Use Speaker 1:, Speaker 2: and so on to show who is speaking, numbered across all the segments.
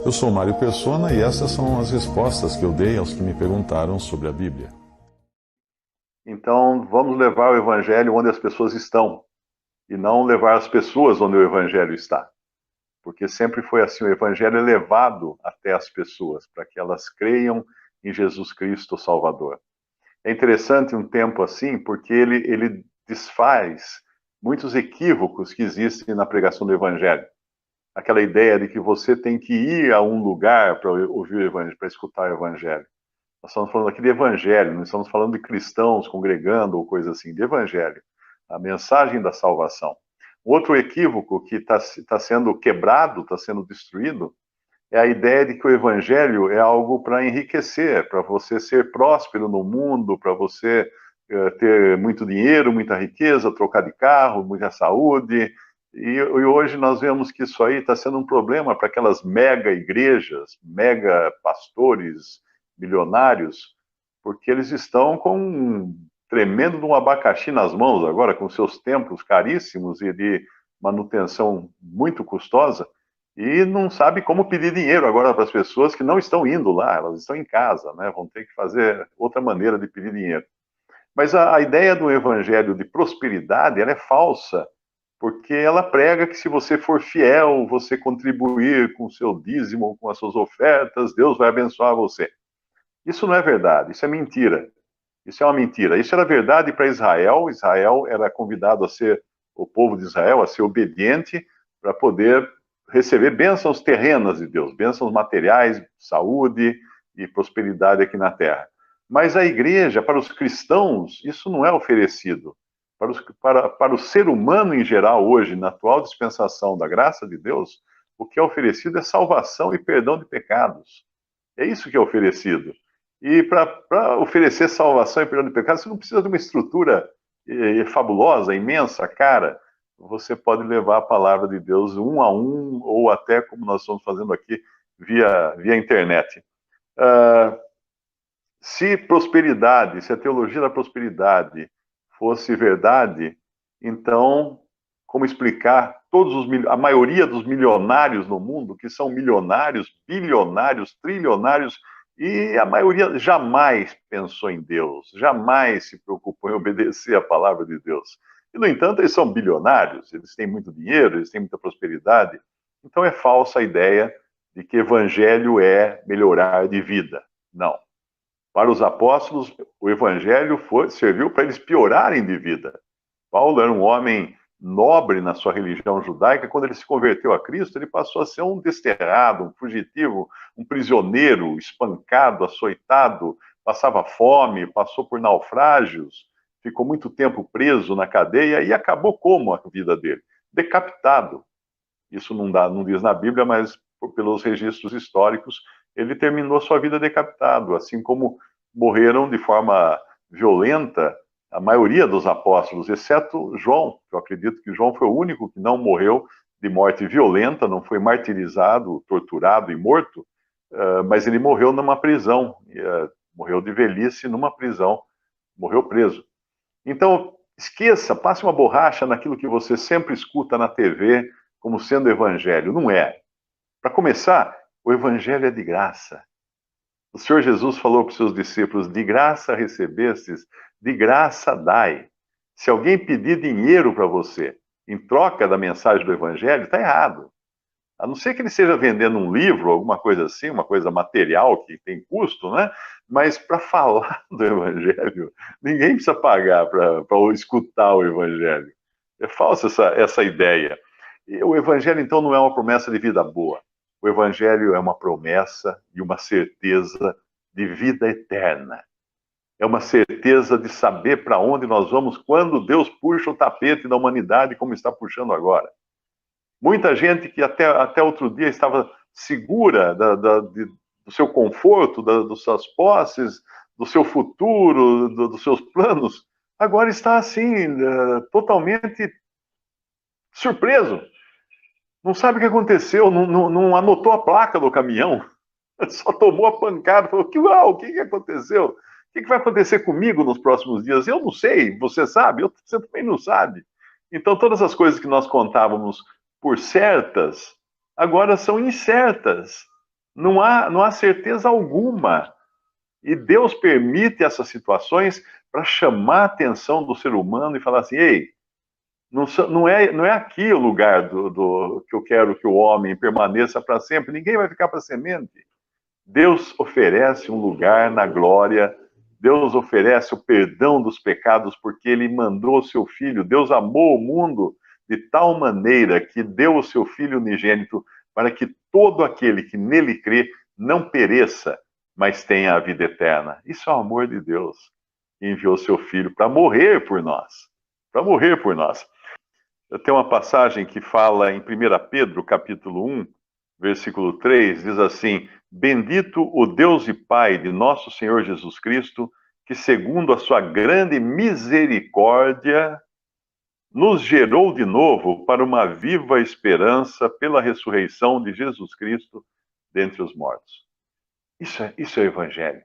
Speaker 1: Eu sou Mário Persona e essas são as respostas que eu dei aos que me perguntaram sobre a Bíblia.
Speaker 2: Então, vamos levar o Evangelho onde as pessoas estão e não levar as pessoas onde o Evangelho está. Porque sempre foi assim, o Evangelho é levado até as pessoas, para que elas creiam em Jesus Cristo, o Salvador. É interessante um tempo assim, porque ele desfaz muitos equívocos que existem na pregação do Evangelho. Aquela ideia de que você tem que ir a um lugar para ouvir o Evangelho, para escutar o Evangelho. Nós estamos falando aqui de Evangelho, não estamos falando de cristãos congregando ou coisa assim, de Evangelho. A mensagem da salvação. Outro equívoco que está sendo quebrado, está sendo destruído, é a ideia de que o Evangelho é algo para enriquecer, para você ser próspero no mundo, para você ter muito dinheiro, muita riqueza, trocar de carro, muita saúde. E hoje nós vemos que isso aí está sendo um problema para aquelas mega igrejas, mega pastores, milionários, porque eles estão com um tremendo de um abacaxi nas mãos agora, com seus templos caríssimos e de manutenção muito custosa, e não sabe como pedir dinheiro agora para as pessoas que não estão indo lá, elas estão em casa, né? Vão ter que fazer outra maneira de pedir dinheiro. Mas a ideia do evangelho de prosperidade, ela é falsa, porque ela prega que se você for fiel, você contribuir com o seu dízimo, com as suas ofertas, Deus vai abençoar você. Isso não é verdade, isso é mentira. Isso é uma mentira. Isso era verdade para Israel. Israel era convidado a ser, o povo de Israel, a ser obediente para poder receber bênçãos terrenas de Deus, bênçãos materiais, saúde e prosperidade aqui na terra. Mas a igreja, para os cristãos, isso não é oferecido. Para o ser humano em geral, hoje, na atual dispensação da graça de Deus, o que é oferecido é salvação e perdão de pecados. É isso que é oferecido. E para oferecer salvação e perdão de pecados, você não precisa de uma estrutura fabulosa, imensa, cara. Você pode levar a palavra de Deus um a um, ou até como nós estamos fazendo aqui, via internet. Uh, Se prosperidade, se a teologia da prosperidade fosse verdade, então, como explicar a maioria dos milionários no mundo, que são milionários, bilionários, trilionários, e a maioria jamais pensou em Deus, jamais se preocupou em obedecer a palavra de Deus. E, no entanto, eles são bilionários, eles têm muito dinheiro, eles têm muita prosperidade. Então é falsa a ideia de que evangelho é melhorar de vida. Não. Para os apóstolos, o evangelho serviu para eles piorarem de vida. Paulo era um homem nobre na sua religião judaica. Quando ele se converteu a Cristo, ele passou a ser um desterrado, um fugitivo, um prisioneiro, espancado, açoitado, passava fome, passou por naufrágios, ficou muito tempo preso na cadeia e acabou como a vida dele? Decapitado. Isso não diz na Bíblia, mas pelos registros históricos, ele terminou sua vida decapitado, assim como morreram de forma violenta a maioria dos apóstolos, exceto João. Eu acredito que João foi o único que não morreu de morte violenta, não foi martirizado, torturado e morto, mas ele morreu numa prisão, morreu de velhice numa prisão, morreu preso. Então, esqueça, passe uma borracha naquilo que você sempre escuta na TV como sendo evangelho. Não é. Para começar, o evangelho é de graça. O Senhor Jesus falou para os seus discípulos: de graça recebestes, de graça dai. Se alguém pedir dinheiro para você em troca da mensagem do evangelho, está errado. A não ser que ele esteja vendendo um livro, alguma coisa assim, uma coisa material que tem custo, né? Mas para falar do evangelho, ninguém precisa pagar para escutar o evangelho. É falsa essa ideia. E o evangelho, então, não é uma promessa de vida boa. O evangelho é uma promessa e uma certeza de vida eterna. É uma certeza de saber para onde nós vamos quando Deus puxa o tapete da humanidade, como está puxando agora. Muita gente que até outro dia estava segura do seu conforto, das suas posses, do seu futuro, dos seus planos, agora está assim, totalmente surpreso. Não sabe o que aconteceu, não anotou a placa do caminhão, só tomou a pancada, falou: o que aconteceu? O que vai acontecer comigo nos próximos dias? Eu não sei, você sabe, você também não sabe. Então, todas as coisas que nós contávamos por certas, agora são incertas. Não há certeza alguma. E Deus permite essas situações para chamar a atenção do ser humano e falar assim: ei, não é aqui o lugar que eu quero que o homem permaneça para sempre. Ninguém vai ficar para semente. Deus oferece um lugar na glória. Deus oferece o perdão dos pecados porque Ele mandou o seu Filho. Deus amou o mundo de tal maneira que deu o seu Filho unigênito para que todo aquele que nele crê não pereça, mas tenha a vida eterna. Isso é o amor de Deus. Enviou seu Filho para morrer por nós. Para morrer por nós. Eu tenho uma passagem que fala em 1 Pedro, capítulo 1, versículo 3, diz assim: Bendito o Deus e Pai de nosso Senhor Jesus Cristo, que segundo a sua grande misericórdia, nos gerou de novo para uma viva esperança pela ressurreição de Jesus Cristo dentre os mortos. Isso é o Evangelho.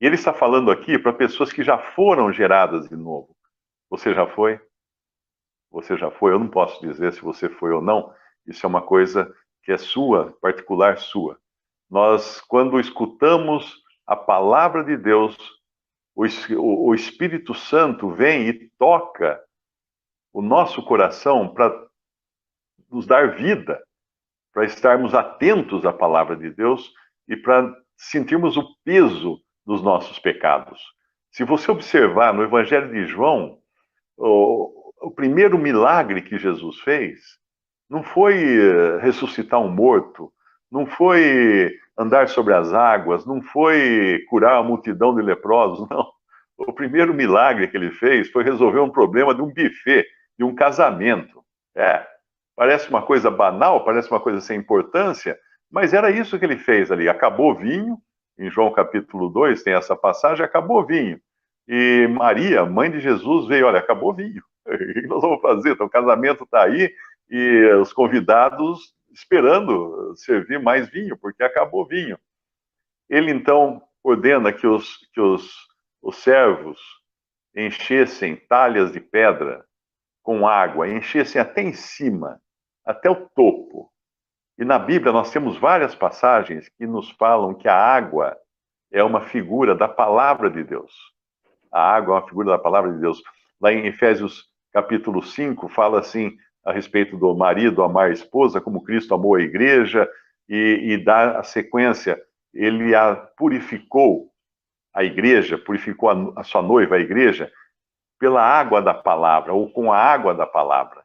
Speaker 2: E ele está falando aqui para pessoas que já foram geradas de novo. Você já foi? Você já foi? Eu não posso dizer se você foi ou não. Isso é uma coisa que é sua, particular sua. Nós, quando escutamos a palavra de Deus, o Espírito Santo vem e toca o nosso coração para nos dar vida, para estarmos atentos à palavra de Deus e para sentirmos o peso dos nossos pecados. Se você observar no Evangelho de João, o primeiro milagre que Jesus fez não foi ressuscitar um morto, não foi andar sobre as águas, não foi curar a multidão de leprosos, não. O primeiro milagre que ele fez foi resolver um problema de um buffet, de um casamento. Parece uma coisa banal, parece uma coisa sem importância, mas era isso que ele fez ali. Acabou o vinho, em João capítulo 2 tem essa passagem, acabou o vinho. E Maria, mãe de Jesus, veio, olha, acabou o vinho. O que nós vamos fazer? Então, o casamento está aí e os convidados esperando servir mais vinho, porque acabou o vinho. Ele, então, ordena que os servos enchessem talhas de pedra com água, enchessem até em cima, até o topo. E na Bíblia nós temos várias passagens que nos falam que a água é uma figura da palavra de Deus. A água é uma figura da palavra de Deus. Lá em Efésios capítulo 5, fala assim a respeito do marido amar a esposa, como Cristo amou a igreja, e dá a sequência, ele a purificou, a igreja, purificou a sua noiva, a igreja, pela água da palavra, ou com a água da palavra.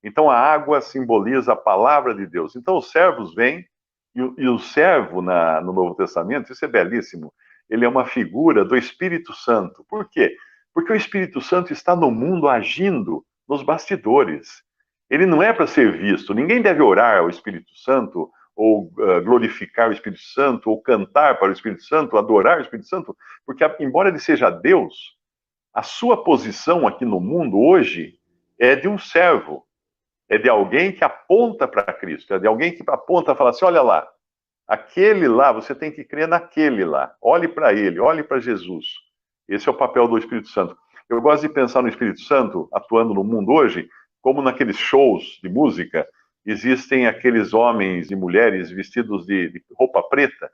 Speaker 2: Então a água simboliza a palavra de Deus. Então os servos vêm, e o servo no Novo Testamento, isso é belíssimo, ele é uma figura do Espírito Santo. Por quê? Porque o Espírito Santo está no mundo agindo nos bastidores. Ele não é para ser visto. Ninguém deve orar ao Espírito Santo, ou glorificar o Espírito Santo, ou cantar para o Espírito Santo, adorar o Espírito Santo, porque embora ele seja Deus, a sua posição aqui no mundo hoje é de um servo, é de alguém que aponta para Cristo, é de alguém que aponta e fala assim, olha lá, aquele lá, você tem que crer naquele lá. Olhe para ele, olhe para Jesus. Esse é o papel do Espírito Santo. Eu gosto de pensar no Espírito Santo atuando no mundo hoje, como naqueles shows de música, existem aqueles homens e mulheres vestidos de roupa preta,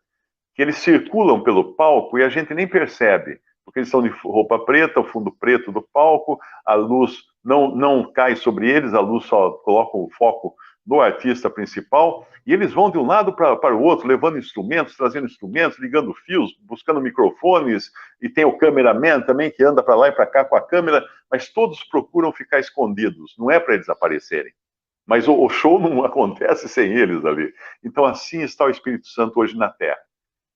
Speaker 2: que eles circulam pelo palco e a gente nem percebe, porque eles estão de roupa preta, o fundo preto do palco, a luz não cai sobre eles, a luz só coloca o foco no artista principal, e eles vão de um lado para o outro, levando instrumentos, trazendo instrumentos, ligando fios, buscando microfones, e tem o cameraman também que anda para lá e para cá com a câmera, mas todos procuram ficar escondidos, não é para eles aparecerem. Mas o show não acontece sem eles ali. Então assim está o Espírito Santo hoje na Terra.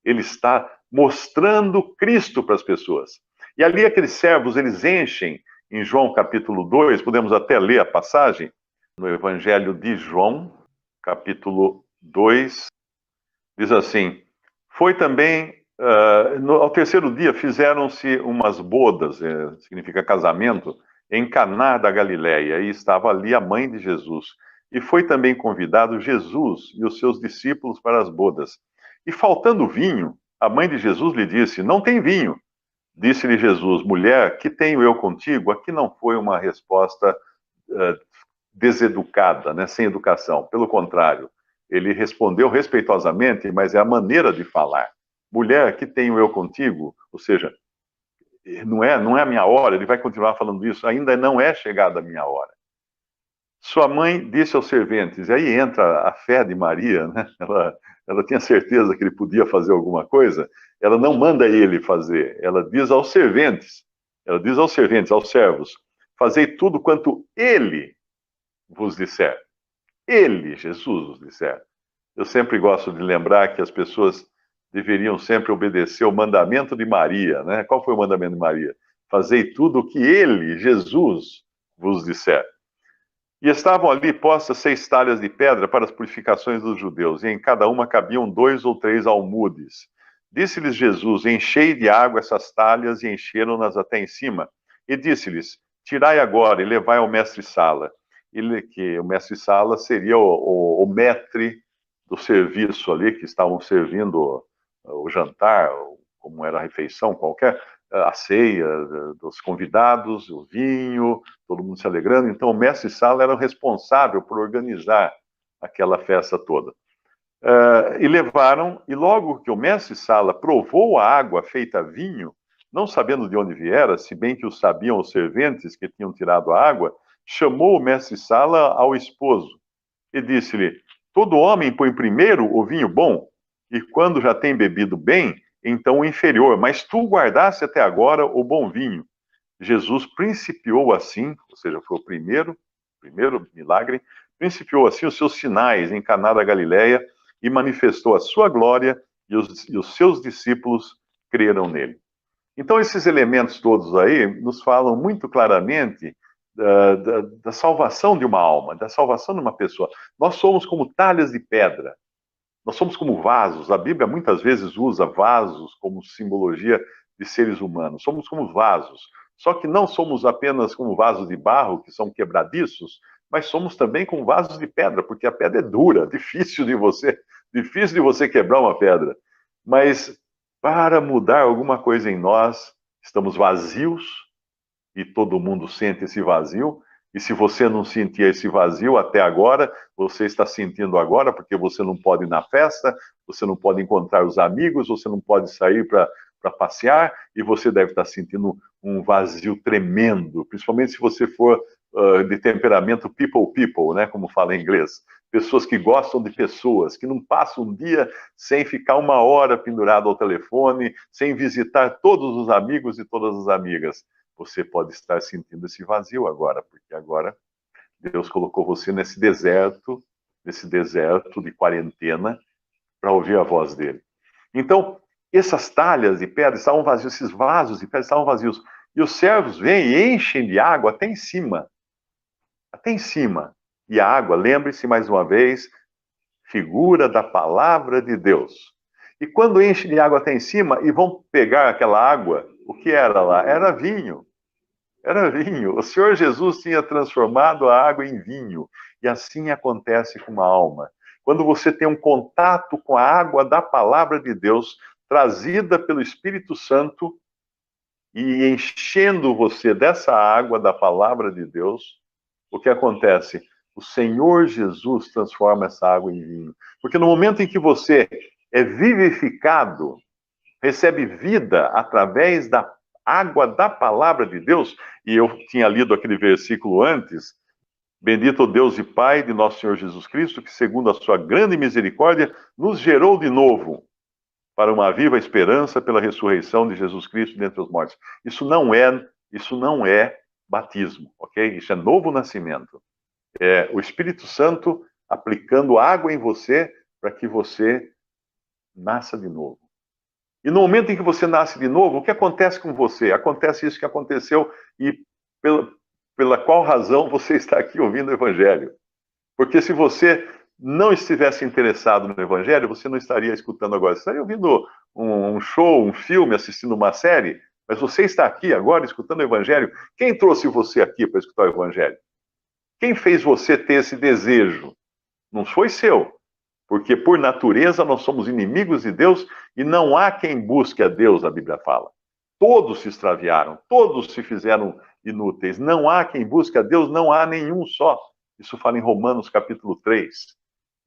Speaker 2: Ele está mostrando Cristo para as pessoas. E ali aqueles servos, eles enchem, em João capítulo 2, podemos até ler a passagem, no Evangelho de João, capítulo 2, diz assim, foi também, ao terceiro dia fizeram-se umas bodas, significa casamento, em Caná da Galileia, e estava ali a mãe de Jesus. E foi também convidado Jesus e os seus discípulos para as bodas. E faltando vinho, a mãe de Jesus lhe disse, não tem vinho. Disse-lhe Jesus, mulher, que tenho eu contigo? Aqui não foi uma resposta deseducada, né, sem educação. Pelo contrário, Ele respondeu respeitosamente, mas é a maneira de falar. Mulher, que tenho eu contigo? Ou seja, não é a minha hora, ele vai continuar falando isso, ainda não é chegada a minha hora. Sua mãe disse aos serventes, e aí entra a fé de Maria, né? Ela tinha certeza que ele podia fazer alguma coisa, ela não manda ele fazer, ela diz aos serventes, aos servos, fazei tudo quanto ele vos disser. Ele, Jesus, vos disser. Eu sempre gosto de lembrar que as pessoas deveriam sempre obedecer o mandamento de Maria, né? Qual foi o mandamento de Maria? Fazei tudo o que ele, Jesus, vos disser. E estavam ali postas 6 talhas de pedra para as purificações dos judeus, e em cada uma cabiam 2 ou 3 almudes. Disse-lhes Jesus, enchei de água essas talhas, e encheram-nas até em cima. E disse-lhes, tirai agora e levai ao mestre-sala. Que o mestre-sala seria o maître do serviço ali, que estavam servindo o jantar, como era a refeição qualquer, a ceia dos convidados, o vinho, todo mundo se alegrando. Então, o mestre-sala era o responsável por organizar aquela festa toda. E levaram, e logo que o mestre-sala provou a água feita vinho, não sabendo de onde viera, se bem que o sabiam os serventes que tinham tirado a água, chamou o mestre-sala ao esposo e disse-lhe: todo homem põe primeiro o vinho bom, e quando já tem bebido bem, então o inferior, mas tu guardaste até agora o bom vinho. Jesus principiou assim, ou seja, foi o primeiro milagre, principiou assim os seus sinais em Caná da Galileia e manifestou a sua glória, e os seus discípulos creram nele. Então, esses elementos todos aí nos falam muito claramente da salvação de uma alma, da salvação de uma pessoa. Nós somos como talhas de pedra, nós somos como vasos. A Bíblia muitas vezes usa vasos como simbologia de seres humanos. Somos como vasos. Só que não somos apenas como vasos de barro, que são quebradiços, mas somos também como vasos de pedra, porque a pedra é dura, difícil de você quebrar uma pedra. Mas para mudar alguma coisa em nós, estamos vazios, e todo mundo sente esse vazio. E se você não sentia esse vazio até agora, você está sentindo agora, porque você não pode ir na festa, você não pode encontrar os amigos, você não pode sair para passear, e você deve estar sentindo um vazio tremendo, principalmente se você for de temperamento people, né, como fala em inglês. Pessoas que gostam de pessoas, que não passam um dia sem ficar 1 hora pendurado ao telefone, sem visitar todos os amigos e todas as amigas. Você pode estar sentindo esse vazio agora, porque agora Deus colocou você nesse deserto de quarentena, para ouvir a voz dele. Então, essas talhas de pedra estavam vazios, esses vasos de pedra estavam vazios. E os servos vêm e enchem de água até em cima. Até em cima. E a água, lembre-se mais uma vez, figura da palavra de Deus. E quando enchem de água até em cima e vão pegar aquela água, o que era lá? Era vinho. Era vinho. O Senhor Jesus tinha transformado a água em vinho. E assim acontece com uma alma. Quando você tem um contato com a água da palavra de Deus, trazida pelo Espírito Santo, e enchendo você dessa água da palavra de Deus, o que acontece? O Senhor Jesus transforma essa água em vinho. Porque no momento em que você é vivificado, recebe vida através da água da palavra de Deus, e eu tinha lido aquele versículo antes, bendito o Deus e Pai de nosso Senhor Jesus Cristo, que segundo a sua grande misericórdia, nos gerou de novo para uma viva esperança pela ressurreição de Jesus Cristo dentre os mortos. Isso não é batismo, ok? Isso é novo nascimento. É o Espírito Santo aplicando água em você para que você nasça de novo. E no momento em que você nasce de novo, o que acontece com você? Acontece isso que aconteceu e pela qual razão você está aqui ouvindo o Evangelho. Porque se você não estivesse interessado no Evangelho, você não estaria escutando agora. Você estaria ouvindo um show, um filme, assistindo uma série, mas você está aqui agora escutando o Evangelho. Quem trouxe você aqui para escutar o Evangelho? Quem fez você ter esse desejo? Não foi seu. Porque por natureza nós somos inimigos de Deus e não há quem busque a Deus, a Bíblia fala. Todos se extraviaram, todos se fizeram inúteis. Não há quem busque a Deus, não há nenhum só. Isso fala em Romanos capítulo 3.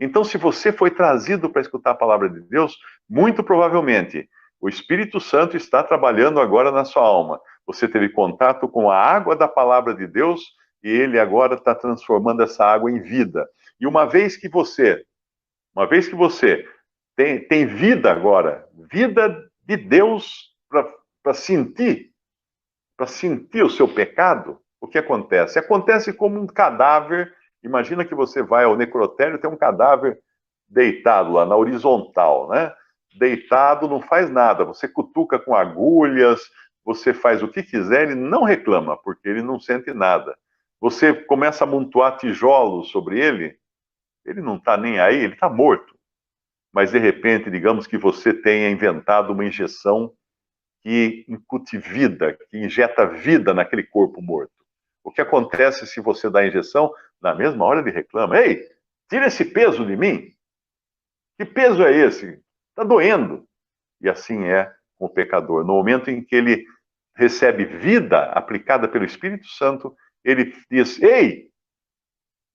Speaker 2: Então, se você foi trazido para escutar a palavra de Deus, muito provavelmente o Espírito Santo está trabalhando agora na sua alma. Você teve contato com a água da palavra de Deus e ele agora está transformando essa água em vida. E uma vez que você tem vida agora, vida de Deus para sentir o seu pecado, o que acontece? Acontece como um cadáver. Imagina que você vai ao necrotério, tem um cadáver deitado lá na horizontal, né? Deitado, não faz nada. Você cutuca com agulhas, você faz o que quiser, ele não reclama, porque ele não sente nada. Você começa a amontoar tijolos sobre ele não está nem aí, ele está morto. Mas de repente, digamos que você tenha inventado uma injeção que incute vida, que injeta vida naquele corpo morto. O que acontece se você dá a injeção? Na mesma hora ele reclama: ei, tira esse peso de mim. Que peso é esse? Está doendo. E assim é com o pecador. No momento em que ele recebe vida aplicada pelo Espírito Santo, ele diz: ei,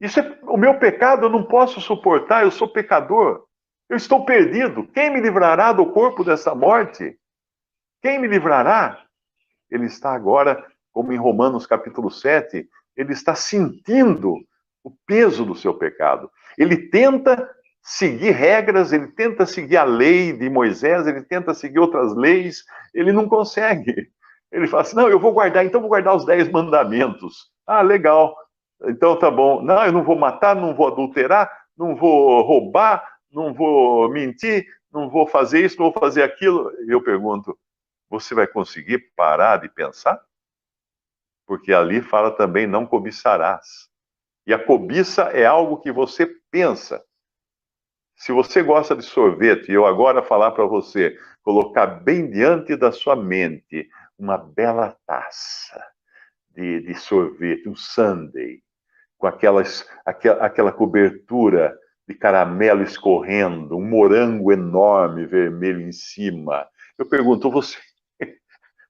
Speaker 2: isso é o meu pecado, eu não posso suportar, eu sou pecador. Eu estou perdido. Quem me livrará do corpo dessa morte? Quem me livrará? Ele está agora, como em Romanos capítulo 7, ele está sentindo o peso do seu pecado. Ele tenta seguir regras, ele tenta seguir a lei de Moisés, ele tenta seguir outras leis, ele não consegue. Ele fala assim: não, eu vou guardar, então vou guardar os 10 mandamentos. Ah, legal. Então tá bom. Não, eu não vou matar, não vou adulterar, não vou roubar, não vou mentir, não vou fazer isso, não vou fazer aquilo. E eu pergunto: você vai conseguir parar de pensar? Porque ali fala também: não cobiçarás. E a cobiça é algo que você pensa. Se você gosta de sorvete, e eu agora falar para você, colocar bem diante da sua mente uma bela taça de sorvete, um sundae, com aquela cobertura de caramelo escorrendo, um morango enorme vermelho em cima. Eu pergunto: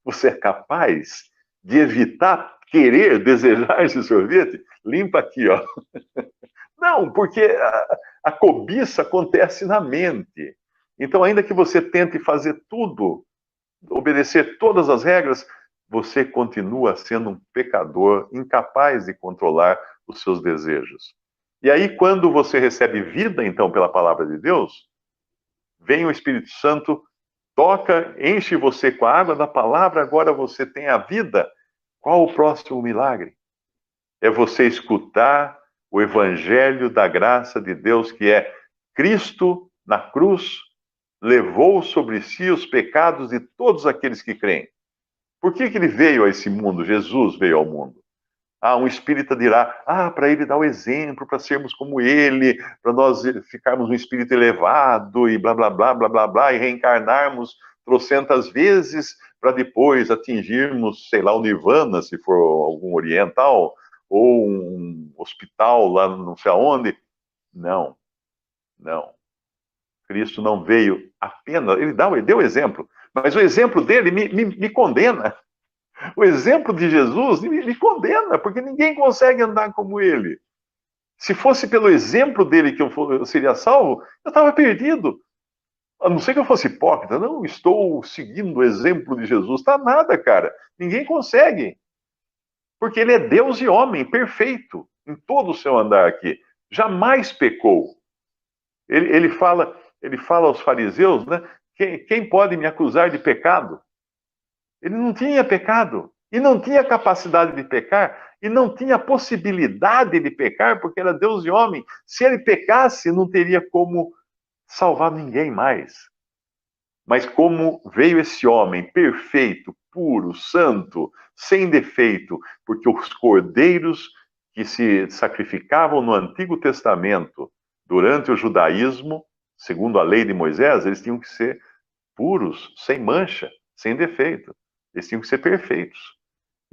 Speaker 2: você é capaz de evitar querer, desejar esse sorvete? Limpa aqui, ó. Não, porque a cobiça acontece na mente. Então, ainda que você tente fazer tudo, obedecer todas as regras, você continua sendo um pecador incapaz de controlar os seus desejos. E aí, quando você recebe vida, então, pela palavra de Deus, vem o Espírito Santo, toca, enche você com a água da palavra, agora você tem a vida. Qual o próximo milagre? É você escutar o evangelho da graça de Deus, que é: Cristo na cruz levou sobre si os pecados de todos aqueles que creem. Por que ele veio a esse mundo? Jesus veio ao mundo. Ah, um espírita dirá: ah, para ele dar o exemplo, para sermos como ele, para nós ficarmos um espírito elevado e blá, blá, blá, blá, blá, blá, e reencarnarmos trocentas vezes para depois atingirmos, sei lá, o nirvana, se for algum oriental, ou um hospital lá não sei aonde. Não, não. Cristo não veio apenas, ele deu exemplo, mas o exemplo dele me condena. O exemplo de Jesus me condena, porque ninguém consegue andar como ele. Se fosse pelo exemplo dele que eu seria salvo, eu estava perdido. A não ser que eu fosse hipócrita. Não, estou seguindo o exemplo de Jesus. Está nada, cara. Ninguém consegue. Porque ele é Deus e homem, perfeito, em todo o seu andar aqui. Jamais pecou. Ele fala aos fariseus, né? Quem pode me acusar de pecado? Ele não tinha pecado, e não tinha capacidade de pecar, e não tinha possibilidade de pecar, porque era Deus e homem. Se ele pecasse, não teria como salvar ninguém mais. Mas como veio esse homem perfeito, puro, santo, sem defeito, porque os cordeiros que se sacrificavam no Antigo Testamento, durante o judaísmo, segundo a lei de Moisés, eles tinham que ser puros, sem mancha, sem defeito. Eles tinham que ser perfeitos.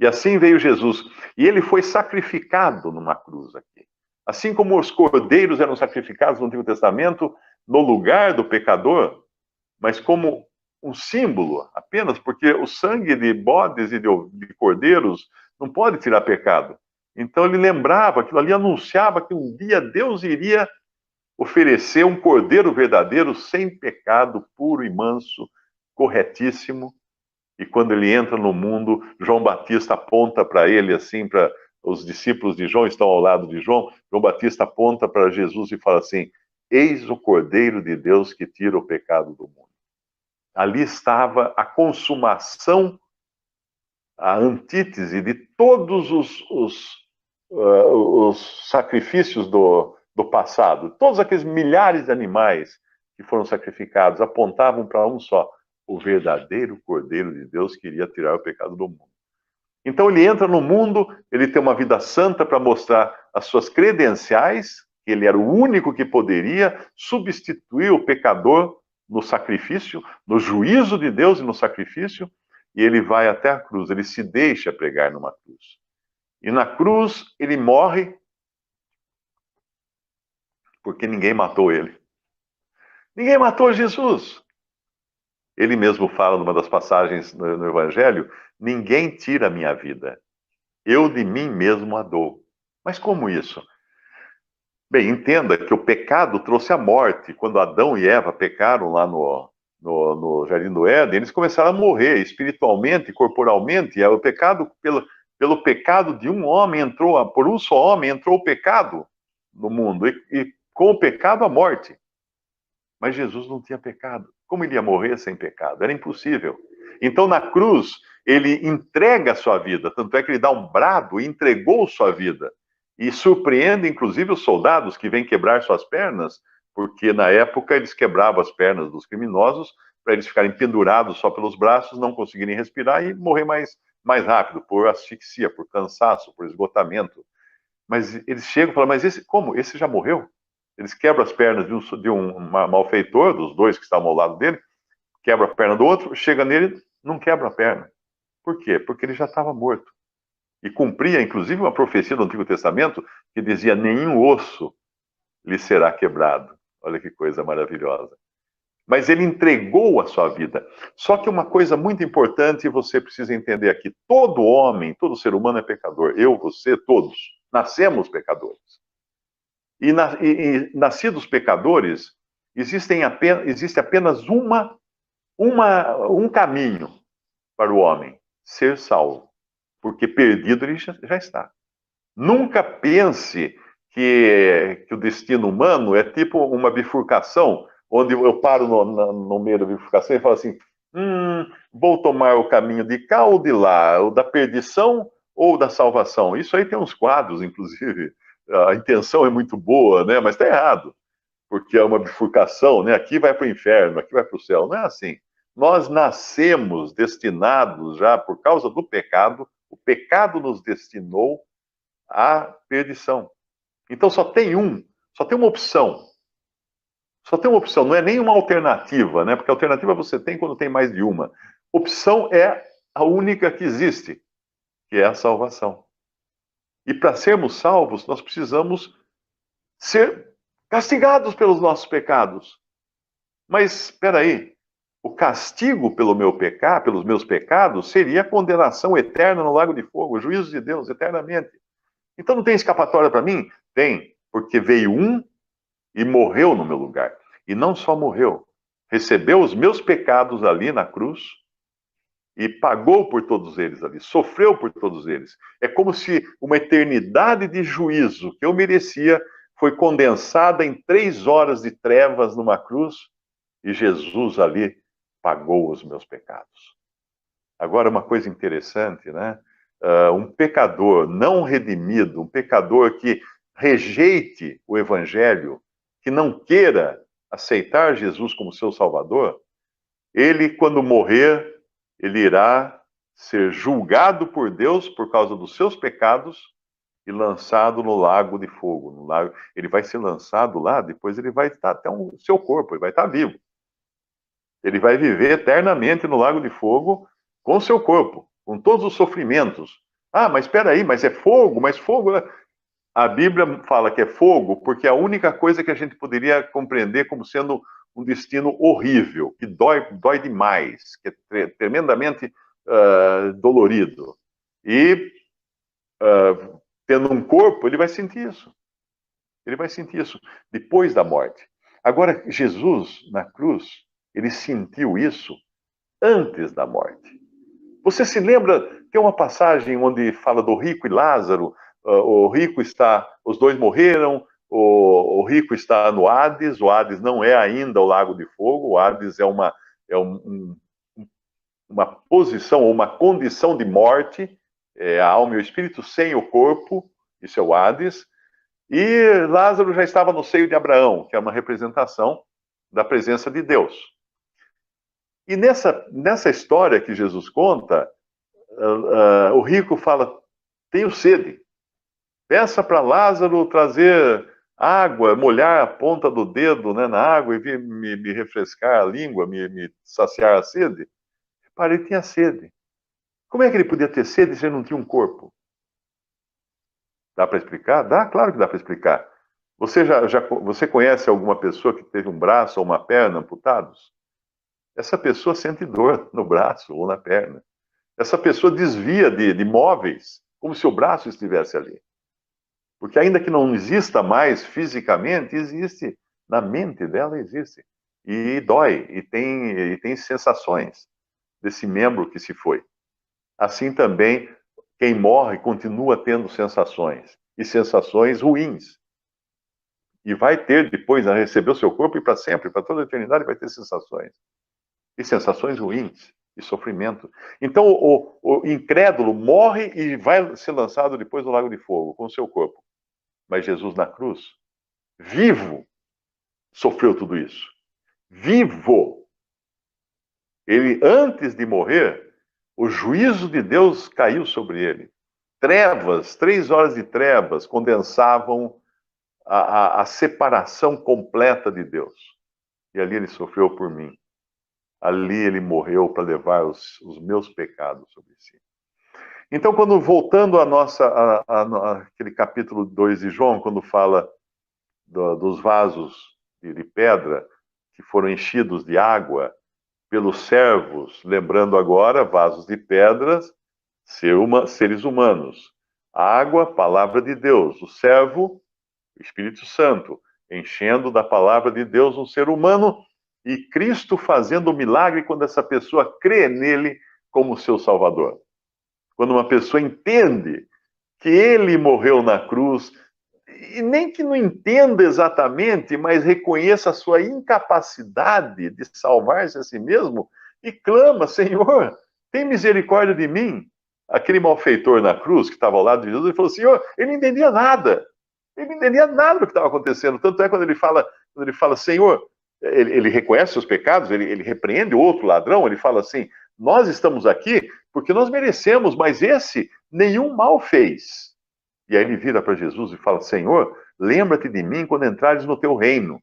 Speaker 2: E assim veio Jesus. E ele foi sacrificado numa cruz aqui. Assim como os cordeiros eram sacrificados no Antigo Testamento, no lugar do pecador, mas como um símbolo apenas, porque o sangue de bodes e de cordeiros não pode tirar pecado. Então ele lembrava, aquilo ali anunciava que um dia Deus iria oferecer um cordeiro verdadeiro, sem pecado, puro e manso, corretíssimo. E quando ele entra no mundo, João Batista aponta para ele, assim, para os discípulos de João estão ao lado de João. João Batista aponta para Jesus e fala assim: eis o Cordeiro de Deus que tira o pecado do mundo. Ali estava a consumação, a antítese de todos os sacrifícios do passado. Todos aqueles milhares de animais que foram sacrificados apontavam para um só: o verdadeiro Cordeiro de Deus que iria tirar o pecado do mundo. Então ele entra no mundo, ele tem uma vida santa para mostrar as suas credenciais, que ele era o único que poderia substituir o pecador no sacrifício, no juízo de Deus e no sacrifício, e ele vai até a cruz, ele se deixa pregar numa cruz. E na cruz ele morre porque ninguém matou ele. Ninguém matou Jesus. Ele mesmo fala numa das passagens no Evangelho: ninguém tira a minha vida, eu de mim mesmo a dou. Mas como isso? Bem, entenda que o pecado trouxe a morte. Quando Adão e Eva pecaram lá no Jardim do Éden, eles começaram a morrer espiritualmente, corporalmente. E o pecado, pelo pecado de um homem entrou, por um só homem entrou o pecado no mundo, e com o pecado a morte. Mas Jesus não tinha pecado. Como ele ia morrer sem pecado? Era impossível. Então, na cruz, ele entrega a sua vida. Tanto é que ele dá um brado e entregou sua vida. E surpreende, inclusive, os soldados que vêm quebrar suas pernas, porque na época eles quebravam as pernas dos criminosos para eles ficarem pendurados só pelos braços, não conseguirem respirar e morrer mais rápido, por asfixia, por cansaço, por esgotamento. Mas eles chegam e falam: mas esse, como? Esse já morreu? Eles quebram as pernas de um malfeitor, dos dois que estavam ao lado dele, quebra a perna do outro, chega nele, não quebra a perna. Por quê? Porque ele já estava morto. E cumpria, inclusive, uma profecia do Antigo Testamento que dizia: nenhum osso lhe será quebrado. Olha que coisa maravilhosa. Mas ele entregou a sua vida. Só que uma coisa muito importante você precisa entender aqui: todo homem, todo ser humano é pecador. Eu, você, todos. Nascemos pecadores. E nascidos pecadores, existe apenas um caminho para o homem: ser salvo. Porque perdido ele já está. Nunca pense que o destino humano é tipo uma bifurcação, onde eu paro no meio da bifurcação e falo assim: vou tomar o caminho de cá ou de lá, o da perdição ou da salvação. Isso aí tem uns quadros, inclusive. A intenção é muito boa, né? Mas está errado, porque é uma bifurcação, né? Aqui vai para o inferno, aqui vai para o céu. Não é assim. Nós nascemos destinados já, por causa do pecado, o pecado nos destinou à perdição. Então só tem uma opção. Só tem uma opção, não é nem uma alternativa, né? Porque alternativa você tem quando tem mais de uma. Opção é a única que existe, que é a salvação. E para sermos salvos, nós precisamos ser castigados pelos nossos pecados. Mas espera aí, o castigo pelo meu pecado, pelos meus pecados, seria a condenação eterna no lago de fogo, o juízo de Deus eternamente. Então não tem escapatória para mim? Tem, porque veio um e morreu no meu lugar. E não só morreu, recebeu os meus pecados ali na cruz e pagou por todos eles ali, sofreu por todos eles. É como se uma eternidade de juízo que eu merecia foi condensada em 3 horas de trevas numa cruz, e Jesus ali pagou os meus pecados. Agora, uma coisa interessante, né? Um pecador não redimido, um pecador que rejeite o Evangelho, que não queira aceitar Jesus como seu Salvador, ele, quando morrer, ele irá ser julgado por Deus por causa dos seus pecados e lançado no lago de fogo. Ele vai ser lançado lá, depois ele vai estar até o seu corpo, ele vai estar vivo. Ele vai viver eternamente no lago de fogo com o seu corpo, com todos os sofrimentos. Ah, mas espera aí, mas é fogo, mas fogo... A Bíblia fala que é fogo porque é a única coisa que a gente poderia compreender como sendo um destino horrível, que dói demais, que é tremendamente dolorido. E, tendo um corpo, ele vai sentir isso. Ele vai sentir isso depois da morte. Agora, Jesus, na cruz, ele sentiu isso antes da morte. Você se lembra, tem uma passagem onde fala do rico e Lázaro, o rico está, os dois morreram, o rico está no Hades, o Hades não é ainda o lago de fogo, o Hades é uma posição ou uma condição de morte, a alma e o espírito sem o corpo, isso é o Hades, e Lázaro já estava no seio de Abraão, que é uma representação da presença de Deus. E nessa história que Jesus conta, o rico fala, tenho sede. Peça para Lázaro trazer água, molhar a ponta do dedo, né, na água e vir me refrescar a língua, me saciar a sede. Repare, ele tinha sede. Como é que ele podia ter sede se ele não tinha um corpo? Dá para explicar? Dá, claro que dá para explicar. Você conhece alguma pessoa que teve um braço ou uma perna amputados? Essa pessoa sente dor no braço ou na perna. Essa pessoa desvia de móveis, como se o braço estivesse ali. Porque ainda que não exista mais fisicamente, existe. Na mente dela existe. E dói, e tem sensações desse membro que se foi. Assim também, quem morre continua tendo sensações. E sensações ruins. E vai ter depois, a receber o seu corpo e para sempre, para toda a eternidade, vai ter sensações. E sensações ruins. E sofrimento. Então, o incrédulo morre e vai ser lançado depois no lago de fogo, com o seu corpo. Mas Jesus na cruz, vivo, sofreu tudo isso. Vivo. Ele, antes de morrer, o juízo de Deus caiu sobre ele. Trevas, 3 horas de trevas, condensavam a separação completa de Deus. E ali ele sofreu por mim. Ali ele morreu para levar os meus pecados sobre si. Então, quando voltando aquele capítulo 2 de João, quando fala dos vasos de pedra que foram enchidos de água pelos servos, lembrando agora, vasos de pedras, seres humanos. A água, palavra de Deus. O servo, o Espírito Santo, enchendo da palavra de Deus um ser humano e Cristo fazendo o milagre quando essa pessoa crê nele como seu Salvador. Quando uma pessoa entende que ele morreu na cruz, e nem que não entenda exatamente, mas reconheça a sua incapacidade de salvar-se a si mesmo e clama, Senhor, tem misericórdia de mim. Aquele malfeitor na cruz que estava ao lado de Jesus, ele falou, Senhor, ele não entendia nada. Ele não entendia nada do que estava acontecendo. Tanto é quando ele fala Senhor, ele reconhece os pecados, ele repreende o outro ladrão, ele fala assim, nós estamos aqui porque nós merecemos, mas esse nenhum mal fez. E aí ele vira para Jesus e fala, Senhor, lembra-te de mim quando entrares no teu reino.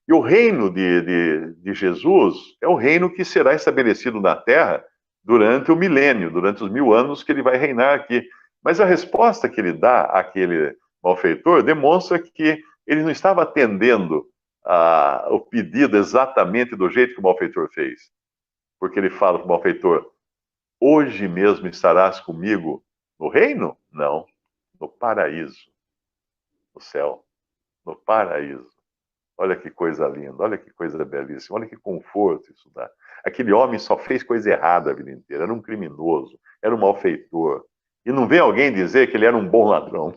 Speaker 2: E o reino de Jesus é o reino que será estabelecido na terra durante o milênio, durante os 1000 anos que ele vai reinar aqui. Mas a resposta que ele dá àquele malfeitor demonstra que ele não estava atendendo o pedido exatamente do jeito que o malfeitor fez. Porque ele fala para o malfeitor, hoje mesmo estarás comigo no reino? Não, no paraíso, no céu, no paraíso. Olha que coisa linda, olha que coisa belíssima, olha que conforto isso dá. Aquele homem só fez coisa errada a vida inteira, era um criminoso, era um malfeitor. E não vem alguém dizer que ele era um bom ladrão.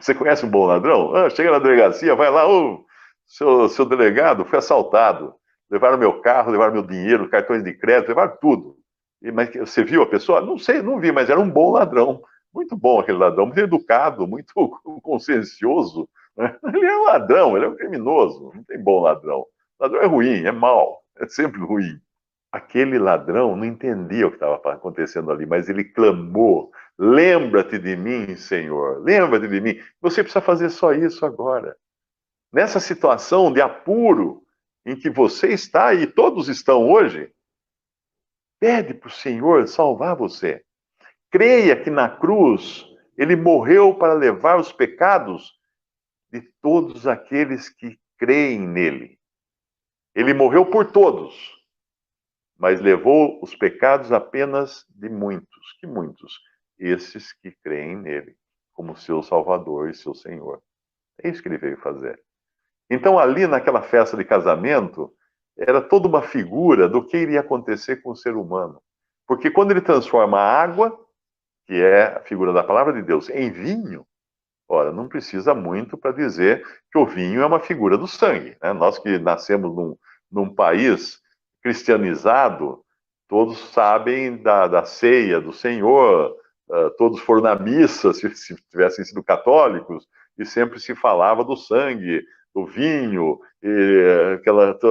Speaker 2: Você conhece um bom ladrão? Chega na delegacia, vai lá, seu delegado, foi assaltado. Levaram meu carro, levaram meu dinheiro, cartões de crédito, levaram tudo. Mas você viu a pessoa? Não sei, não vi, mas era um bom ladrão. Muito bom aquele ladrão, muito educado, muito consciencioso. Ele é um ladrão, ele é um criminoso, não tem bom ladrão. Ladrão é ruim, é mau, é sempre ruim. Aquele ladrão não entendia o que estava acontecendo ali, mas ele clamou, lembra-te de mim, Senhor, lembra-te de mim. Você precisa fazer só isso agora. Nessa situação de apuro em que você está e todos estão hoje, pede para o Senhor salvar você. Creia que na cruz ele morreu para levar os pecados de todos aqueles que creem nele. Ele morreu por todos, mas levou os pecados apenas de muitos. Que muitos? Esses que creem nele, como seu Salvador e seu Senhor. É isso que ele veio fazer. Então, ali naquela festa de casamento, era toda uma figura do que iria acontecer com o ser humano. Porque quando ele transforma a água, que é a figura da palavra de Deus, em vinho, ora, não precisa muito para dizer que o vinho é uma figura do sangue, né? Nós que nascemos num país cristianizado, todos sabem da ceia do Senhor, todos foram na missa, se tivessem sido católicos, e sempre se falava do sangue, do vinho,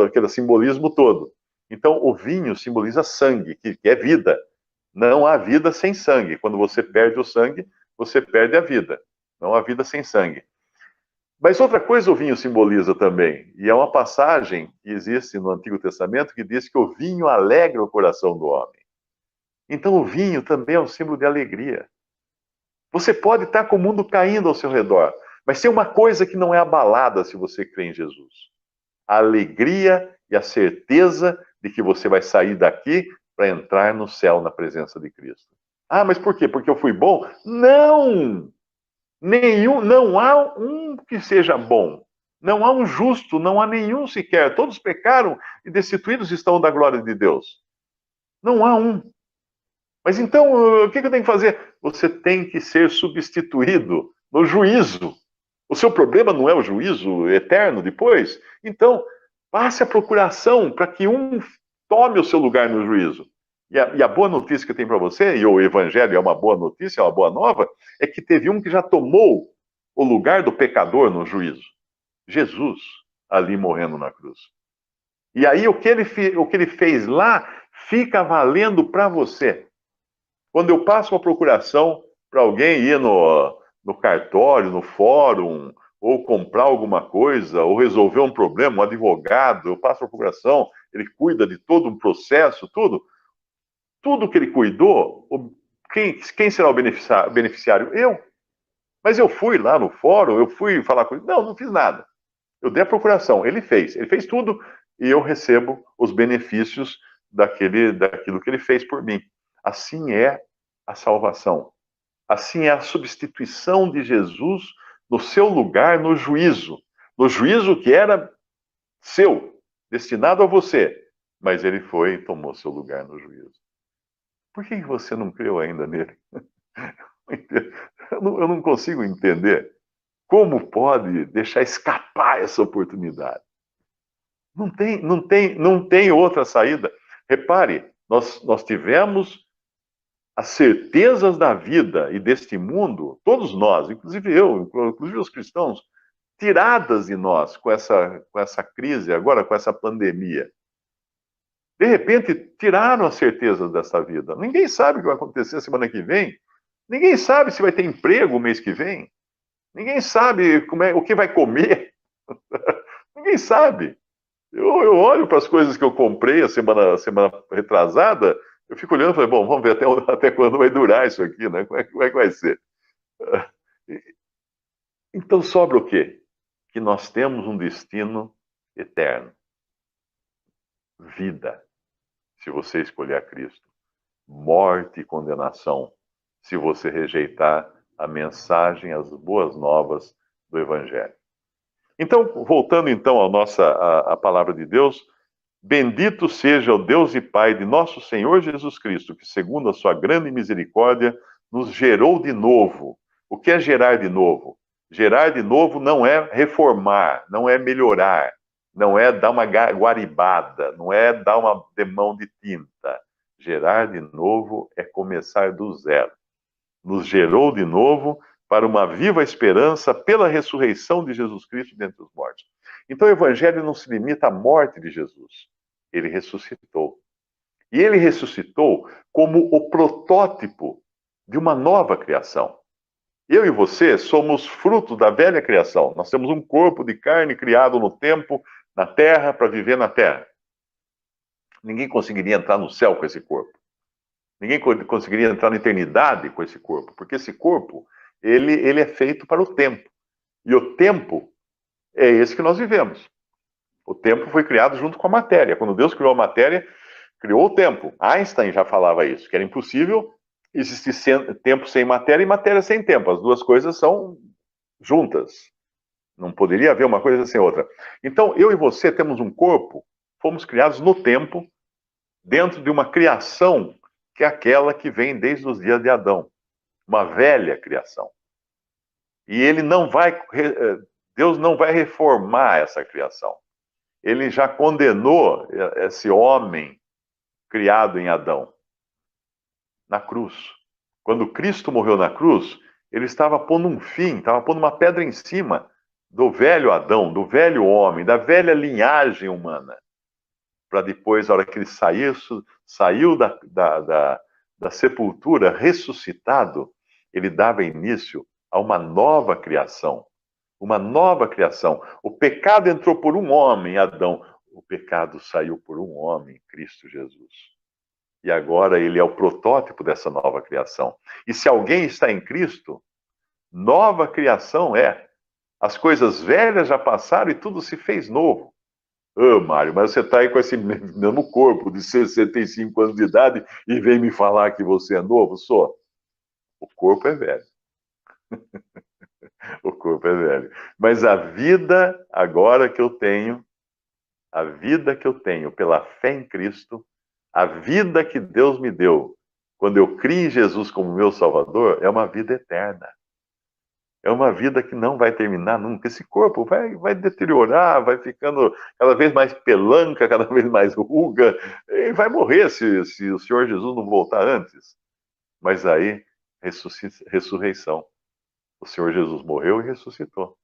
Speaker 2: aquele simbolismo todo. Então, o vinho simboliza sangue, que é vida. Não há vida sem sangue. Quando você perde o sangue, você perde a vida. Não há vida sem sangue. Mas outra coisa o vinho simboliza também, e é uma passagem que existe no Antigo Testamento que diz que o vinho alegra o coração do homem. Então o vinho também é um símbolo de alegria. Você pode estar com o mundo caindo ao seu redor, mas tem uma coisa que não é abalada se você crê em Jesus: a alegria e a certeza de que você vai sair daqui para entrar no céu na presença de Cristo. Ah, mas por quê? Porque eu fui bom? Não! Não há um que seja bom. Não há um justo, não há nenhum sequer. Todos pecaram e destituídos estão da glória de Deus. Não há um. Mas então, o que eu tenho que fazer? Você tem que ser substituído no juízo. O seu problema não é o juízo eterno depois? Então, passe a procuração para que um tome o seu lugar no juízo. E a boa notícia que eu tenho para você, e o Evangelho é uma boa notícia, é uma boa nova, é que teve um que já tomou o lugar do pecador no juízo. Jesus, ali morrendo na cruz. E aí o que ele fez lá fica valendo para você. Quando eu passo uma procuração para alguém ir no cartório, no fórum, ou comprar alguma coisa, ou resolver um problema, um advogado, eu passo a procuração, ele cuida de todo um processo, tudo que ele cuidou, quem será o beneficiário? Eu. Mas eu fui lá no fórum, eu fui falar com ele. Não fiz nada. Eu dei a procuração, ele fez tudo e eu recebo os benefícios daquilo que ele fez por mim. Assim é a salvação. Assim é a substituição de Jesus no seu lugar no juízo. No juízo que era seu, destinado a você. Mas ele foi e tomou seu lugar no juízo. Por que você não creu ainda nele? Eu não consigo entender. Como pode deixar escapar essa oportunidade? Não tem outra saída. Repare, nós tivemos as certezas da vida e deste mundo, todos nós, inclusive eu, inclusive os cristãos, tiradas de nós com essa crise, agora com essa pandemia. De repente, tiraram as certezas dessa vida. Ninguém sabe o que vai acontecer semana que vem. Ninguém sabe se vai ter emprego o mês que vem. Ninguém sabe o que vai comer. Ninguém sabe. Eu olho para as coisas que eu comprei a semana retrasada, eu fico olhando e falo, bom, vamos ver até quando vai durar isso aqui, né? Como é que vai ser? Então sobra o quê? Que nós temos um destino eterno. Vida, se você escolher a Cristo. Morte e condenação, se você rejeitar a mensagem, as boas novas do Evangelho. Então, voltando então à palavra de Deus, bendito seja o Deus e Pai de nosso Senhor Jesus Cristo, que segundo a sua grande misericórdia, nos gerou de novo. O que é gerar de novo? Gerar de novo não é reformar, não é melhorar, não é dar uma guaribada, não é dar uma demão de tinta. Gerar de novo é começar do zero. Nos gerou de novo para uma viva esperança pela ressurreição de Jesus Cristo dentre os mortos. Então o Evangelho não se limita à morte de Jesus. Ele ressuscitou. E ele ressuscitou como o protótipo de uma nova criação. Eu e você somos fruto da velha criação. Nós temos um corpo de carne criado no tempo, na terra, para viver na terra. Ninguém conseguiria entrar no céu com esse corpo. Ninguém conseguiria entrar na eternidade com esse corpo, porque esse corpo, ele é feito para o tempo. E o tempo é esse que nós vivemos. O tempo foi criado junto com a matéria. Quando Deus criou a matéria, criou o tempo. Einstein já falava isso, que era impossível existir tempo sem matéria e matéria sem tempo. As duas coisas são juntas. Não poderia haver uma coisa sem outra. Então, eu e você temos um corpo, fomos criados no tempo, dentro de uma criação que é aquela que vem desde os dias de Adão. Uma velha criação. E ele não vai, Deus não vai reformar essa criação. Ele já condenou esse homem criado em Adão na cruz. Quando Cristo morreu na cruz, ele estava pondo um fim, estava pondo uma pedra em cima do velho Adão, do velho homem, da velha linhagem humana. Para depois, na hora que ele saiu da sepultura, ressuscitado, ele dava início a uma nova criação. Uma nova criação. O pecado entrou por um homem, Adão. O pecado saiu por um homem, Cristo Jesus. E agora ele é o protótipo dessa nova criação. E se alguém está em Cristo, nova criação é. As coisas velhas já passaram e tudo se fez novo. Mário, mas você está aí com esse mesmo corpo de 65 anos de idade e vem me falar que você é novo? Sou. O corpo é velho. O corpo é velho. Mas a vida agora que eu tenho, a vida que eu tenho pela fé em Cristo, a vida que Deus me deu quando eu criei em Jesus como meu Salvador, é uma vida eterna. É uma vida que não vai terminar nunca. Esse corpo vai deteriorar, vai ficando cada vez mais pelanca, cada vez mais ruga, e vai morrer se o Senhor Jesus não voltar antes. Mas aí, ressurreição. O Senhor Jesus morreu e ressuscitou.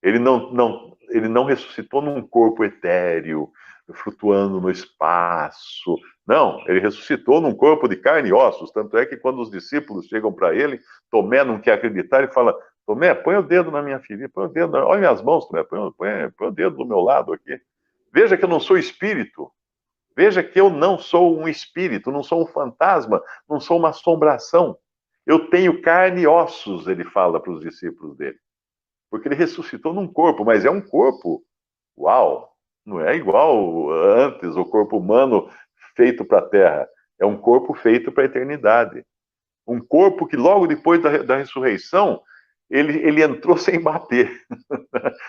Speaker 2: Ele não ressuscitou num corpo etéreo, flutuando no espaço. Não, ele ressuscitou num corpo de carne e ossos. Tanto é que quando os discípulos chegam para ele, Tomé não quer acreditar, ele fala: Tomé, põe o dedo na minha ferida, põe o dedo, olha minhas mãos, Tomé, põe o dedo do meu lado aqui. Veja que eu não sou espírito. Veja que eu não sou um espírito, não sou um fantasma, não sou uma assombração. Eu tenho carne e ossos, ele fala para os discípulos dele. Porque ele ressuscitou num corpo, mas é um corpo, uau, não é igual antes, o corpo humano feito para a terra. É um corpo feito para a eternidade. Um corpo que logo depois da ressurreição, ele entrou sem bater.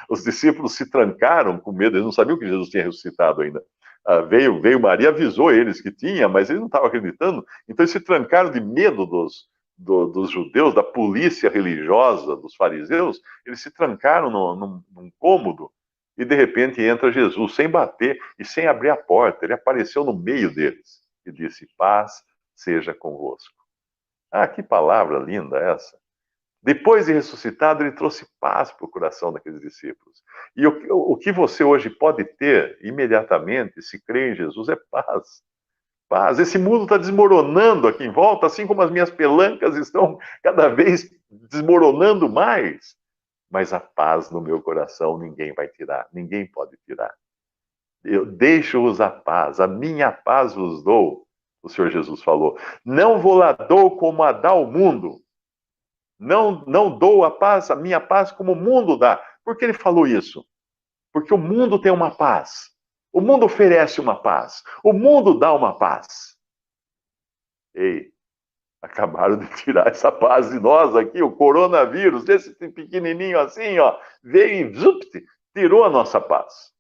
Speaker 2: Os discípulos se trancaram com medo, eles não sabiam que Jesus tinha ressuscitado ainda. Veio Maria, avisou eles que tinha, mas eles não estavam acreditando. Então eles se trancaram de medo dos judeus, da polícia religiosa, dos fariseus. Eles se trancaram num cômodo e de repente entra Jesus, sem bater e sem abrir a porta. Ele apareceu no meio deles e disse: paz seja convosco. Ah, que palavra linda essa! Depois de ressuscitado, ele trouxe paz para o coração daqueles discípulos. E o que você hoje pode ter imediatamente, se crê em Jesus, é paz. Paz. Esse mundo está desmoronando aqui em volta, assim como as minhas pelancas estão cada vez desmoronando mais. Mas a paz no meu coração ninguém vai tirar, ninguém pode tirar. Eu deixo-vos a paz, a minha paz vos dou, o Senhor Jesus falou. Não vou lá dou como a dá o mundo. Não dou a paz, a minha paz como o mundo dá. Por que ele falou isso? Porque o mundo tem uma paz. O mundo oferece uma paz. O mundo dá uma paz. Ei, acabaram de tirar essa paz de nós aqui, o coronavírus, esse pequenininho assim, ó, veio e zupt, tirou a nossa paz.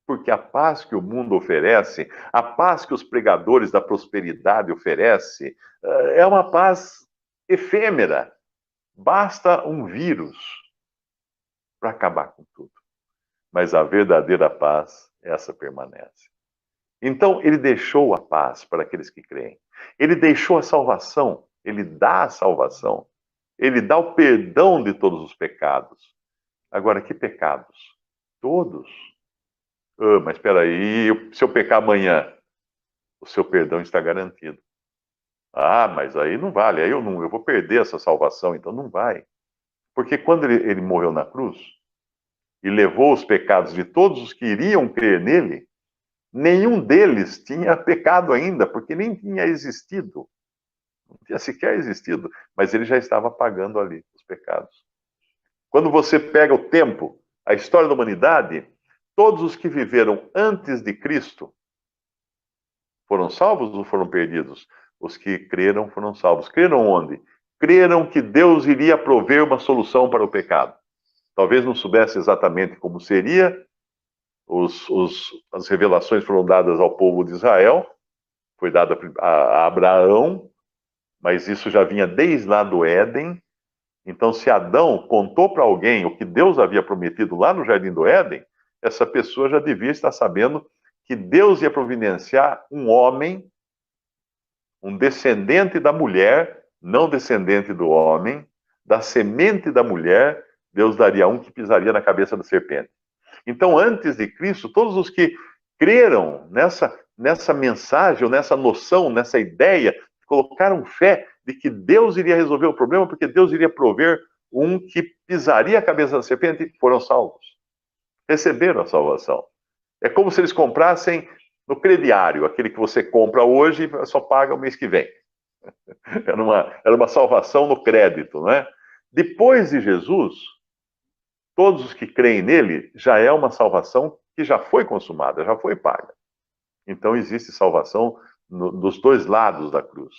Speaker 2: Porque a paz que o mundo oferece, a paz que os pregadores da prosperidade oferecem, é uma paz efêmera. Basta um vírus para acabar com tudo. Mas a verdadeira paz, essa permanece. Então, ele deixou a paz para aqueles que creem. Ele deixou a salvação. Ele dá a salvação. Ele dá o perdão de todos os pecados. Agora, que pecados? Todos. Mas espera aí, se eu pecar amanhã, o seu perdão está garantido. Mas aí não vale, aí eu vou perder essa salvação, então não vai. Porque quando ele morreu na cruz e levou os pecados de todos os que iriam crer nele, nenhum deles tinha pecado ainda, porque nem tinha existido. Não tinha sequer existido, mas ele já estava pagando ali os pecados. Quando você pega o tempo, a história da humanidade, todos os que viveram antes de Cristo foram salvos ou foram perdidos? Os que creram foram salvos. Creram onde? Creram que Deus iria prover uma solução para o pecado. Talvez não soubesse exatamente como seria, as revelações foram dadas ao povo de Israel, foi dada a Abraão, mas isso já vinha desde lá do Éden. Então, se Adão contou para alguém o que Deus havia prometido lá no Jardim do Éden, essa pessoa já devia estar sabendo que Deus ia providenciar um homem, um descendente da mulher, não descendente do homem, da semente da mulher, Deus daria um que pisaria na cabeça da serpente. Então, antes de Cristo, todos os que creram nessa mensagem, ou nessa noção, nessa ideia, colocaram fé de que Deus iria resolver o problema, porque Deus iria prover um que pisaria a cabeça da serpente, foram salvos. Receberam a salvação. É como se eles comprassem no crediário, aquele que você compra hoje e só paga o mês que vem. Era uma salvação no crédito, não é? Depois de Jesus, todos os que creem nele, já é uma salvação que já foi consumada, já foi paga. Então existe salvação dos dois lados da cruz.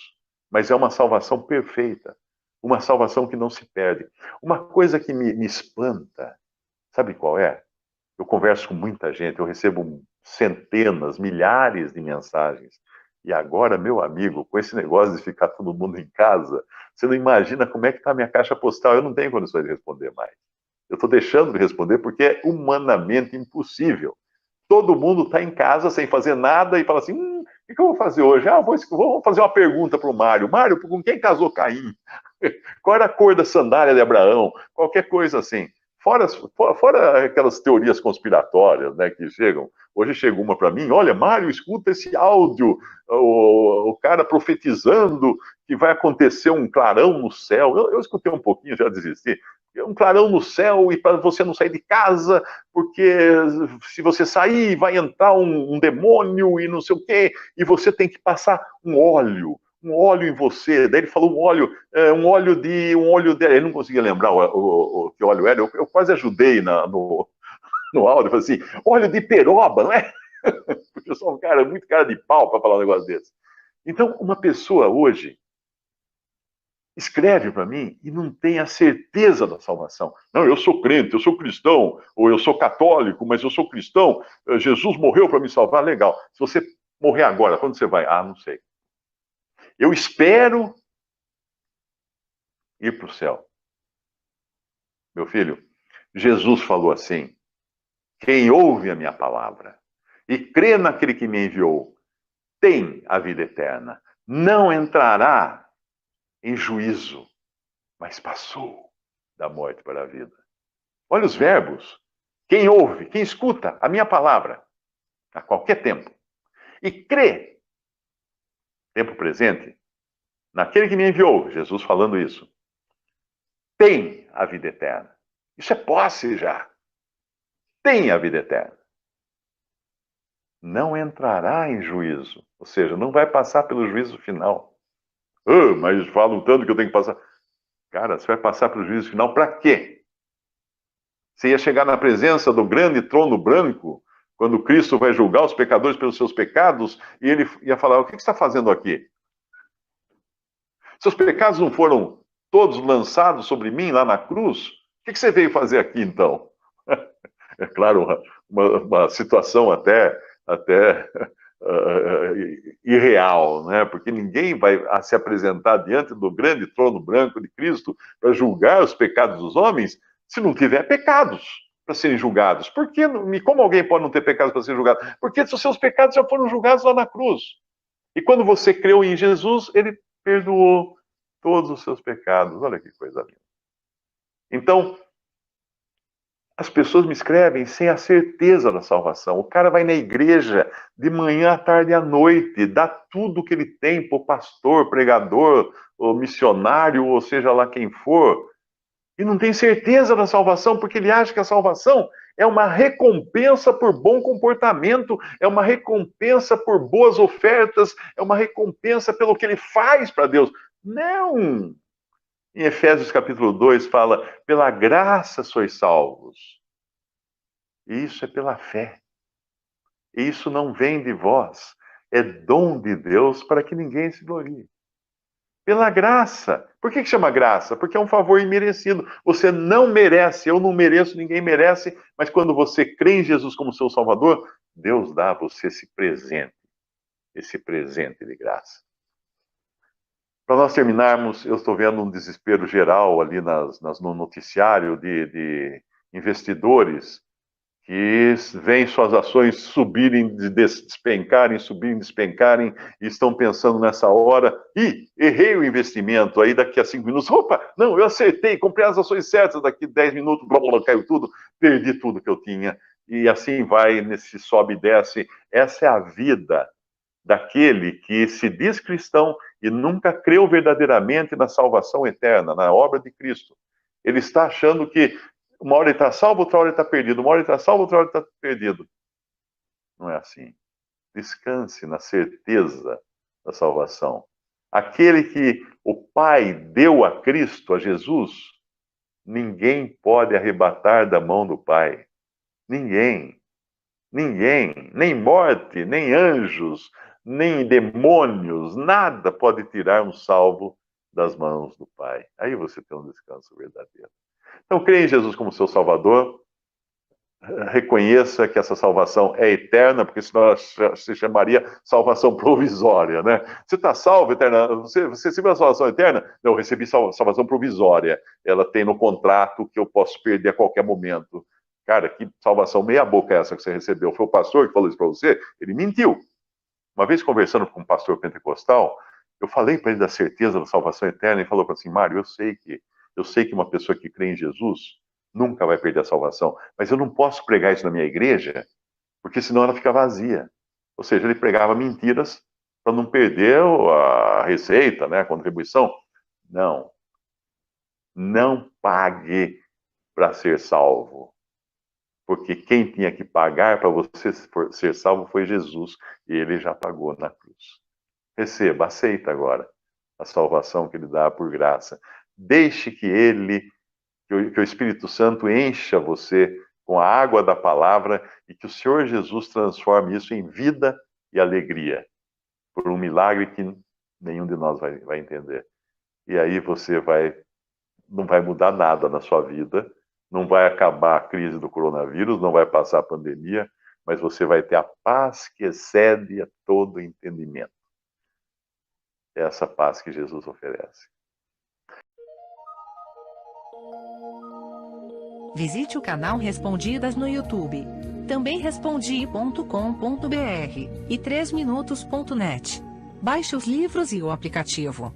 Speaker 2: Mas é uma salvação perfeita. Uma salvação que não se perde. Uma coisa que me espanta, sabe qual é? Eu converso com muita gente, eu recebo centenas, milhares de mensagens. E agora, meu amigo, com esse negócio de ficar todo mundo em casa, você não imagina como é que está a minha caixa postal. Eu não tenho condições de responder mais. Eu estou deixando de responder porque é humanamente impossível. Todo mundo está em casa sem fazer nada e fala assim: o que eu vou fazer hoje? Vou fazer uma pergunta para o Mário. Mário, com quem casou Caim? Qual era a cor da sandália de Abraão? Qualquer coisa assim. Fora aquelas teorias conspiratórias, né, que chegam. Hoje chegou uma para mim: olha, Mário, escuta esse áudio, o cara profetizando que vai acontecer um clarão no céu. Eu escutei um pouquinho, já desisti. Um clarão no céu e para você não sair de casa, porque se você sair vai entrar um demônio e não sei o quê, e você tem que passar um óleo em você. Daí ele falou um óleo de. Ele não conseguia lembrar o que óleo era. Eu quase ajudei no áudio. Eu falei assim: óleo de peroba, não é? Porque eu sou um cara, muito cara de pau para falar um negócio desse. Então, uma pessoa hoje escreve para mim e não tem a certeza da salvação. Não, eu sou crente, eu sou cristão, ou eu sou católico, mas eu sou cristão. Jesus morreu para me salvar, legal. Se você morrer agora, quando você vai? Ah, não sei. Eu espero ir para o céu. Meu filho, Jesus falou assim: quem ouve a minha palavra e crê naquele que me enviou, tem a vida eterna. Não entrará em juízo, mas passou da morte para a vida. Olha os verbos. Quem ouve, quem escuta a minha palavra, a qualquer tempo, e crê, tempo presente, naquele que me enviou, Jesus falando isso, tem a vida eterna. Isso é posse já. Tem a vida eterna. Não entrará em juízo, ou seja, não vai passar pelo juízo final. Mas falam tanto que eu tenho que passar. Cara, você vai passar pelo juízo final para quê? Você ia chegar na presença do grande trono branco, quando Cristo vai julgar os pecadores pelos seus pecados, e ele ia falar: o que você está fazendo aqui? Seus pecados não foram todos lançados sobre mim lá na cruz? O que você veio fazer aqui então? É claro, uma situação até irreal, né? Porque ninguém vai se apresentar diante do grande trono branco de Cristo para julgar os pecados dos homens se não tiver pecados para serem julgados. Como alguém pode não ter pecados para ser julgado? Porque os seus pecados já foram julgados lá na cruz. E quando você creu em Jesus, ele perdoou todos os seus pecados. Olha que coisa linda. Então, as pessoas me escrevem sem a certeza da salvação. O cara vai na igreja de manhã, à tarde e à noite, dá tudo que ele tem para o pastor, pregador, ou missionário, ou seja lá quem for, e não tem certeza da salvação, porque ele acha que a salvação é uma recompensa por bom comportamento, é uma recompensa por boas ofertas, é uma recompensa pelo que ele faz para Deus. Não! Em Efésios capítulo 2 fala: pela graça sois salvos. E isso é pela fé. E isso não vem de vós. É dom de Deus para que ninguém se glorie. Pela graça. Por que chama graça? Porque é um favor imerecido. Você não merece, eu não mereço, ninguém merece, mas quando você crê em Jesus como seu Salvador, Deus dá a você esse presente de graça. Para nós terminarmos, eu estou vendo um desespero geral ali no noticiário de investidores que veem suas ações subirem, despencarem, subirem, despencarem, e estão pensando nessa hora, errei o investimento, aí daqui a 5 minutos, opa, não, eu acertei, comprei as ações certas, daqui 10 minutos, blá, blá, caiu tudo, perdi tudo que eu tinha, e assim vai, nesse sobe e desce. Essa é a vida daquele que se diz cristão e nunca creu verdadeiramente na salvação eterna, na obra de Cristo. Ele está achando que uma hora ele está salvo, outra hora ele está perdido. Uma hora ele está salvo, outra hora ele está perdido. Não é assim. Descanse na certeza da salvação. Aquele que o Pai deu a Cristo, a Jesus, ninguém pode arrebatar da mão do Pai. Ninguém. Ninguém. Nem morte, nem anjos, nem demônios, nada pode tirar um salvo das mãos do Pai. Aí você tem um descanso verdadeiro. Então, creia em Jesus como seu Salvador, reconheça que essa salvação é eterna, porque senão se chamaria salvação provisória, né? Você está salvo eterna? Você recebeu a salvação eterna? Não, eu recebi salvação provisória. Ela tem no contrato que eu posso perder a qualquer momento. Cara, que salvação meia boca é essa que você recebeu? Foi o pastor que falou isso para você? Ele mentiu. Uma vez conversando com um pastor pentecostal, eu falei para ele da certeza da salvação eterna, e ele falou assim, Mário, eu sei que uma pessoa que crê em Jesus nunca vai perder a salvação, mas eu não posso pregar isso na minha igreja, porque senão ela fica vazia. Ou seja, ele pregava mentiras para não perder a receita, né, a contribuição. Não. Não pague para ser salvo. Porque quem tinha que pagar para você ser salvo foi Jesus, e ele já pagou na cruz. Receba, aceita agora a salvação que ele dá por graça. Deixe que o Espírito Santo encha você com a água da palavra e que o Senhor Jesus transforme isso em vida e alegria, por um milagre que nenhum de nós vai entender. E aí você não vai mudar nada na sua vida, não vai acabar a crise do coronavírus, não vai passar a pandemia, mas você vai ter a paz que excede a todo entendimento. É essa paz que Jesus oferece.
Speaker 3: Visite o canal Respondidas no YouTube. Também respondi.com.br e 3minutos.net. Baixe os livros e o aplicativo.